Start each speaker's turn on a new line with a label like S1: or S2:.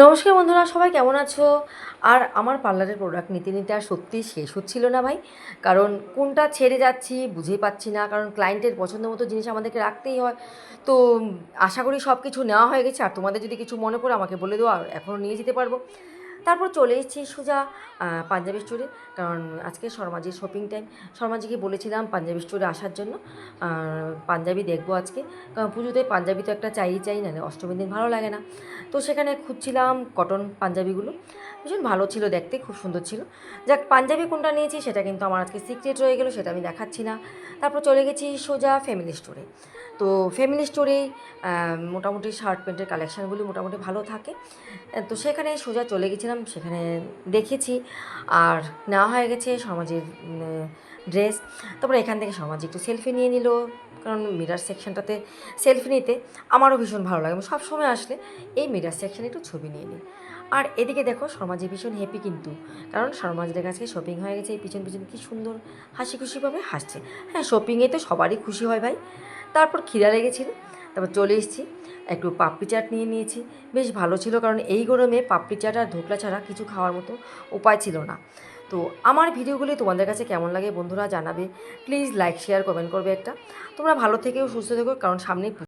S1: নমস্কার বন্ধুরা, সবাই কেমন আছো? আর আমার পার্লারের প্রোডাক্ট নিতে নিতে আর সত্যিই শেষ হচ্ছিল না ভাই। কারণ কোনটা ছেড়ে যাচ্ছি বুঝেই পাচ্ছি না, কারণ ক্লায়েন্টের পছন্দ মতো জিনিস আমাদেরকে রাখতেই হয়। তো আশা করি সব কিছু নেওয়া হয়ে গেছে, আর তোমাদের যদি কিছু মনে পড়ে আমাকে বলে দেবো, আর এখনও নিয়ে যেতে পারবো। তারপর চলে এসেছি সোজা পাঞ্জাবি স্টোরে, কারণ আজকে শর্মাজির শপিং টাইম। শর্মাজিকে বলেছিলাম পাঞ্জাবি স্টোরে আসার জন্য, পাঞ্জাবি দেখবো আজকে, কারণ পুজোতে পাঞ্জাবি তো একটা চাই না, অষ্টমীর দিন ভালো লাগে না। তো সেখানে খুঁজছিলাম কটন পাঞ্জাবিগুলো, ভীষণ ভালো ছিল দেখতে, খুব সুন্দর ছিল। যাক, পাঞ্জাবি কোনটা নিয়েছি সেটা কিন্তু আমার আজকে সিক্রেট রয়ে গেলো, সেটা আমি দেখাচ্ছি না। তারপর চলে গেছি সোজা ফ্যামিলি স্টোরে। তো ফ্যামিলি স্টোরেই মোটামুটি শার্ট প্যান্টের কালেকশানগুলি মোটামুটি ভালো থাকে। তো সেখানে সোজা চলে গেছিলাম, সেখানে দেখেছি আর নেওয়া হয়ে গেছে সমাজের ড্রেস। তারপরে এখান থেকে সমাজ একটু সেলফি নিয়ে নিল, কারণ মিরার সেকশনটাতে সেলফি নিতে আমারও ভীষণ ভালো লাগে। আমি সবসময় আসলে এই মিরার সেকশানে একটু ছবি নিয়ে নিই। আর এদিকে দেখো সমাজে ভীষণ হ্যাপি কিন্তু, কারণ সমাজের কাছে শপিং হয়ে গেছে। এই পিছন পিছন কী সুন্দর হাসি খুশিভাবে হাসছে। হ্যাঁ, শপিংয়ে তো সবারই খুশি হয় ভাই। তারপর খিদা লেগেছিলো, তারপর চলে এসেছি, একটু পাপড়ি চাট নিয়ে নিয়েছি। বেশ ভালো ছিল, কারণ এই গরমে পাপড়ি চাট আর ধোকলা ছাড়া কিছু খাওয়ার মতো উপায় ছিল না। তো আমার ভিডিওগুলি তোমাদের কাছে কেমন লাগে বন্ধুরা জানাবে। প্লিজ লাইক শেয়ার কমেন্ট করবে একটা। তোমরা ভালো থেকেও সুস্থ থেকো, কারণ সামনে